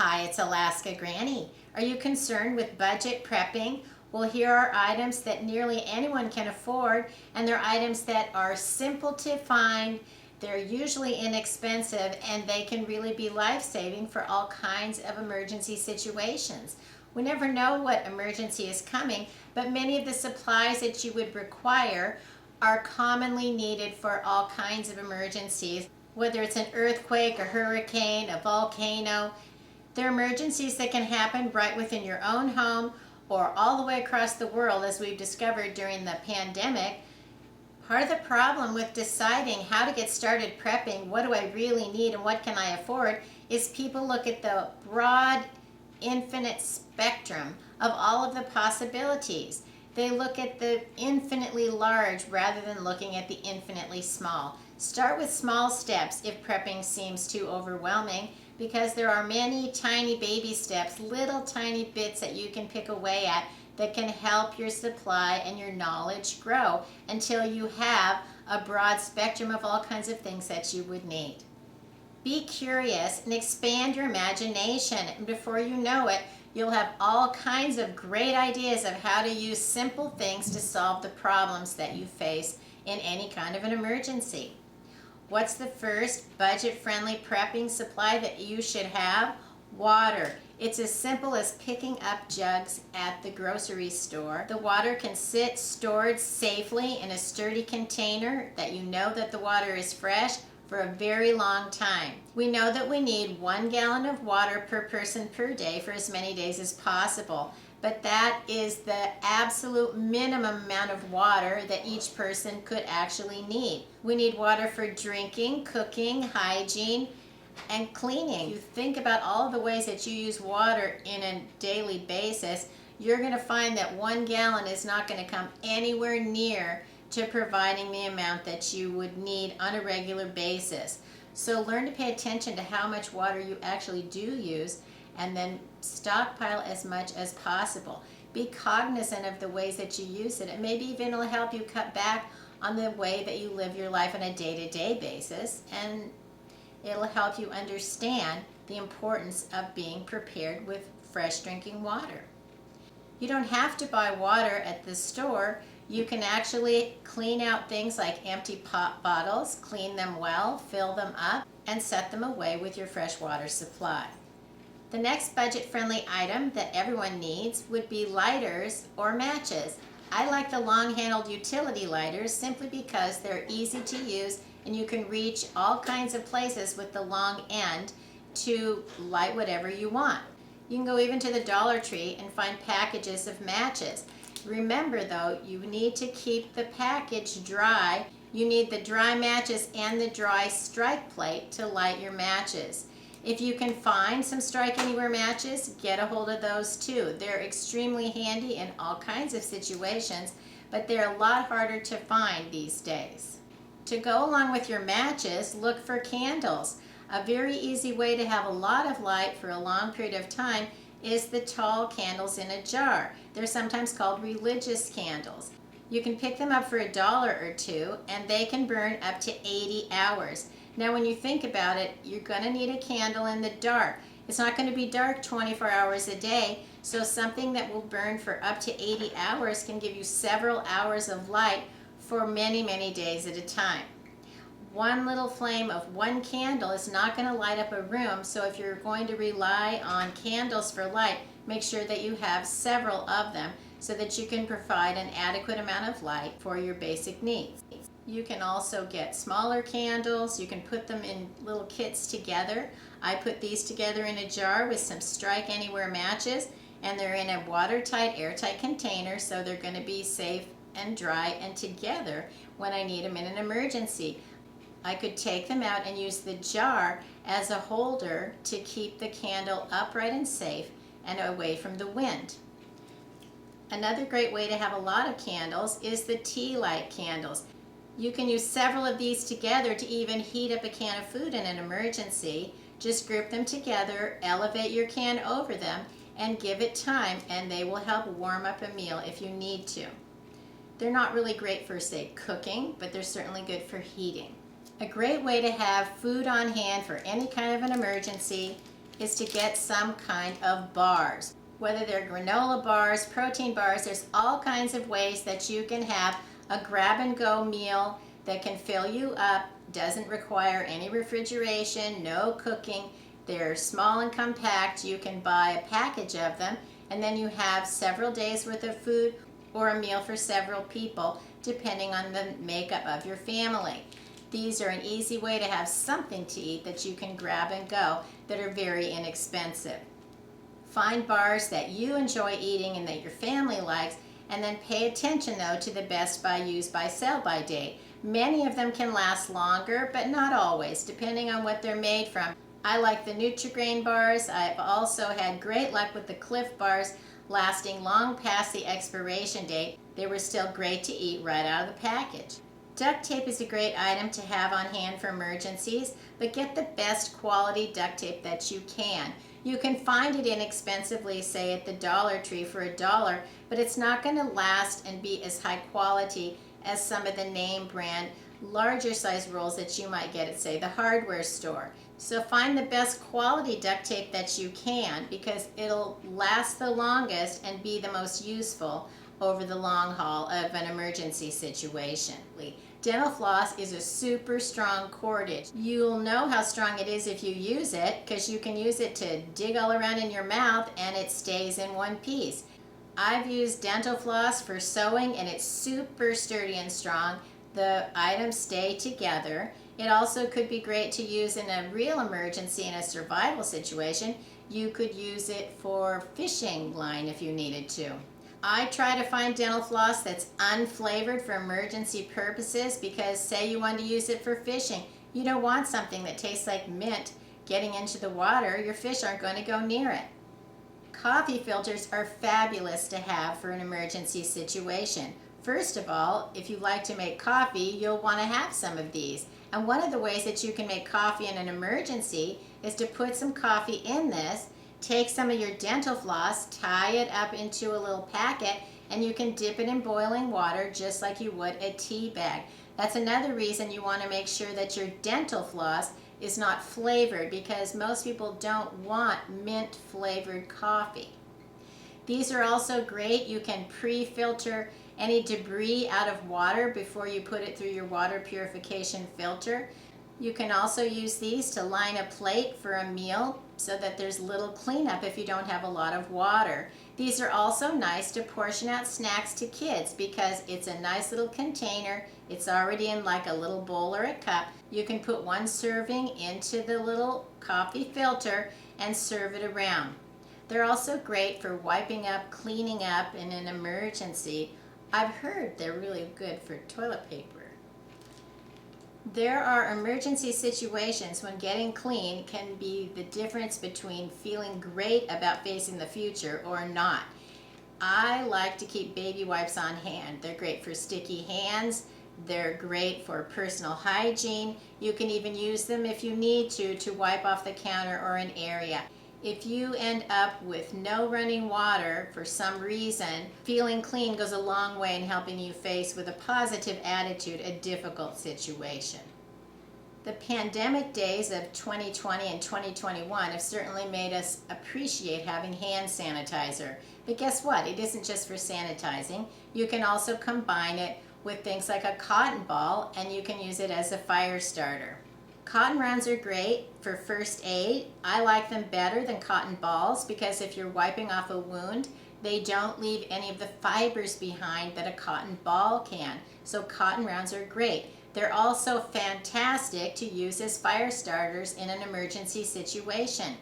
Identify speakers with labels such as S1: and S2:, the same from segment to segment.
S1: Hi, it's Alaska Granny. Are you concerned with budget prepping? Well, here are items that nearly anyone can afford, and they're items that are simple to find, they're usually inexpensive, and they can really be life-saving for all kinds of emergency situations. We never know what emergency is coming, but many of the supplies that you would require are commonly needed for all kinds of emergencies, whether it's an earthquake, a hurricane, a volcano. They're emergencies that can happen right within your own home or all the way across the world, as we've discovered during the pandemic. Part of the problem with deciding how to get started prepping, what do I really need and what can I afford, is people look at the broad, infinite spectrum of all of the possibilities. They look at the infinitely large rather than looking at the infinitely small. Start with small steps if prepping seems too overwhelming, because there are many tiny baby steps, little tiny bits that you can pick away at that can help your supply and your knowledge grow until you have a broad spectrum of all kinds of things that you would need. Be curious and expand your imagination, and before you know it, you'll have all kinds of great ideas of how to use simple things to solve the problems that you face in any kind of an emergency. What's the first budget-friendly prepping supply that you should have? Water. It's as simple as picking up jugs at the grocery store. The water can sit stored safely in a sturdy container that you know that the water is fresh for a very long time. We know that we need 1 gallon of water per person per day for as many days as possible, but that is the absolute minimum amount of water that each person could actually need. We need water for drinking, cooking, hygiene, and cleaning. If you think about all of the ways that you use water in a daily basis, you're going to find that 1 gallon is not going to come anywhere near to providing the amount that you would need on a regular basis. So learn to pay attention to how much water you actually do use, and then stockpile as much as possible. Be cognizant of the ways that you use it, and maybe even it'll help you cut back on the way that you live your life on a day-to-day basis, and it'll help you understand the importance of being prepared with fresh drinking water. You don't have to buy water at the store. You can actually clean out things like empty pop bottles, clean them well, fill them up, and set them away with your fresh water supply. The next budget-friendly item that everyone needs would be lighters or matches. I like the long-handled utility lighters simply because they're easy to use and you can reach all kinds of places with the long end to light whatever you want. You can go even to the Dollar Tree and find packages of matches. Remember though, you need to keep the package dry. You need the dry matches and the dry strike plate to light your matches. If you can find some Strike Anywhere matches, get a hold of those too. They're extremely handy in all kinds of situations, but they're a lot harder to find these days. To go along with your matches, look for candles. A very easy way to have a lot of light for a long period of time is the tall candles in a jar. They're sometimes called religious candles. You can pick them up for $1 or $2, and they can burn up to 80 hours. Now when you think about it, you're going to need a candle in the dark. It's not going to be dark 24 hours a day, so something that will burn for up to 80 hours can give you several hours of light for many, many days at a time. One little flame of one candle is not going to light up a room, so if you're going to rely on candles for light, make sure that you have several of them so that you can provide an adequate amount of light for your basic needs. You can also get smaller candles. You can put them in little kits together. I put these together in a jar with some Strike Anywhere matches, and they're in a watertight, airtight container, so they're going to be safe and dry and together when I need them in an emergency. I could take them out and use the jar as a holder to keep the candle upright and safe and away from the wind. Another great way to have a lot of candles is the Tealight Candles. You can use several of these together to even heat up a can of food in an emergency. Just group them together, elevate your can over them, and give it time, and they will help warm up a meal if you need to. They're not really great for, say, cooking, but they're certainly good for heating. A great way to have food on hand for any kind of an emergency is to get some kind of bars. Whether they're granola bars, protein bars, there's all kinds of ways that you can have a grab-and-go meal that can fill you up, doesn't require any refrigeration, no cooking. They're small and compact. You can buy a package of them, and then you have several days worth of food or a meal for several people, depending on the makeup of your family. These are an easy way to have something to eat that you can grab and go that are very inexpensive. Find bars that you enjoy eating and that your family likes, and then pay attention though to the best by, use by, sell by date. Many of them can last longer, but not always, depending on what they're made from. I like the Nutri-Grain bars. I've also had great luck with the Cliff bars, lasting long past the expiration date. They were still great to eat right out of the package. Duct tape is a great item to have on hand for emergencies, but get the best quality duct tape that you can. You can find it inexpensively, say at the Dollar Tree for $1, but it's not going to last and be as high quality as some of the name brand larger size rolls that you might get at, say, the hardware store. So find the best quality duct tape that you can, because it'll last the longest and be the most useful over the long haul of an emergency situation. Dental floss is a super strong cordage. You'll know how strong it is if you use it, because you can use it to dig all around in your mouth and it stays in one piece. I've used dental floss for sewing and it's super sturdy and strong. The items stay together. It also could be great to use in a real emergency, in a survival situation. You could use it for fishing line if you needed to. I try to find dental floss that's unflavored for emergency purposes, because say you want to use it for fishing, you don't want something that tastes like mint getting into the water. Your fish aren't going to go near it. Coffee filters are fabulous to have for an emergency situation. First of all, if you like to make coffee, you'll want to have some of these. And one of the ways that you can make coffee in an emergency is to put some coffee in this, take some of your dental floss, tie it up into a little packet, and you can dip it in boiling water just like you would a tea bag. That's another reason you want to make sure that your dental floss is not flavored, because most people don't want mint flavored coffee. These are also great. You can pre-filter any debris out of water before you put it through your water purification filter. You can also use these to line a plate for a meal so that there's little cleanup if you don't have a lot of water. These are also nice to portion out snacks to kids, because it's a nice little container. It's already in like a little bowl or a cup. You can put one serving into the little coffee filter and serve it around. They're also great for wiping up, cleaning up in an emergency. I've heard they're really good for toilet paper. There are emergency situations when getting clean can be the difference between feeling great about facing the future or not. I like to keep baby wipes on hand. They're great for sticky hands. They're great for personal hygiene. You can even use them if you need to wipe off the counter or an area. If you end up with no running water for some reason, feeling clean goes a long way in helping you face with a positive attitude a difficult situation. The pandemic days of 2020 and 2021 have certainly made us appreciate having hand sanitizer. But guess what? It isn't just for sanitizing. You can also combine it with things like a cotton ball, and you can use it as a fire starter. Cotton rounds are great for first aid. I like them better than cotton balls, because if you're wiping off a wound, they don't leave any of the fibers behind that a cotton ball can. So cotton rounds are great. They're also fantastic to use as fire starters in an emergency situation.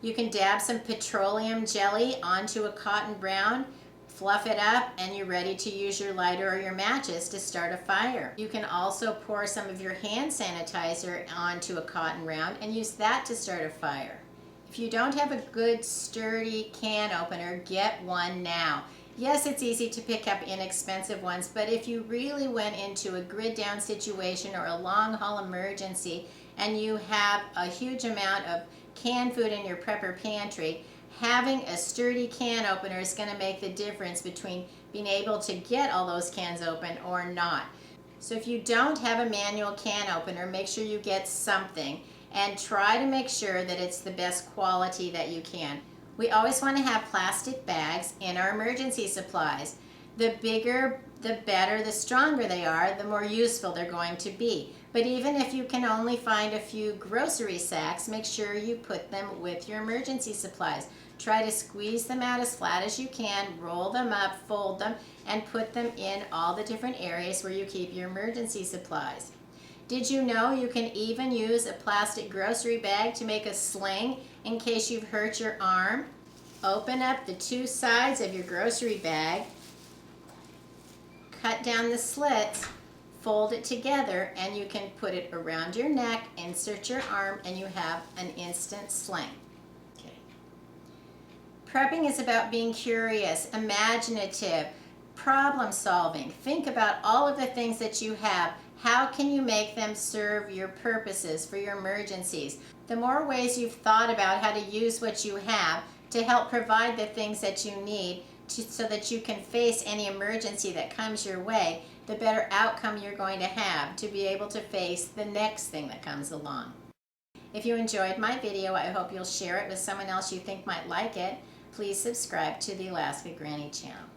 S1: You can dab some petroleum jelly onto a cotton round, fluff it up, and you're ready to use your lighter or your matches to start a fire. You can also pour some of your hand sanitizer onto a cotton round and use that to start a fire. If you don't have a good sturdy can opener, get one now. Yes, it's easy to pick up inexpensive ones, but if you really went into a grid down situation or a long haul emergency and you have a huge amount of canned food in your prepper pantry, having a sturdy can opener is going to make the difference between being able to get all those cans open or not. So if you don't have a manual can opener, make sure you get something. and try to make sure that it's the best quality that you can. We always want to have plastic bags in our emergency supplies. The bigger, the better, the stronger they are, the more useful they're going to be. But even if you can only find a few grocery sacks, make sure you put them with your emergency supplies. Try to squeeze them out as flat as you can, roll them up, fold them, and put them in all the different areas where you keep your emergency supplies. Did you know you can even use a plastic grocery bag to make a sling in case you've hurt your arm? Open up the two sides of your grocery bag, cut down the slits, fold it together, and you can put it around your neck, insert your arm, and you have an instant sling. Okay. Prepping is about being curious, imaginative, problem solving. Think about all of the things that you have. How can you make them serve your purposes for your emergencies? The more ways you've thought about how to use what you have to help provide the things that you need so that you can face any emergency that comes your way, the better outcome you're going to have to be able to face the next thing that comes along. If you enjoyed my video, I hope you'll share it with someone else you think might like it. Please subscribe to the Alaska Granny channel.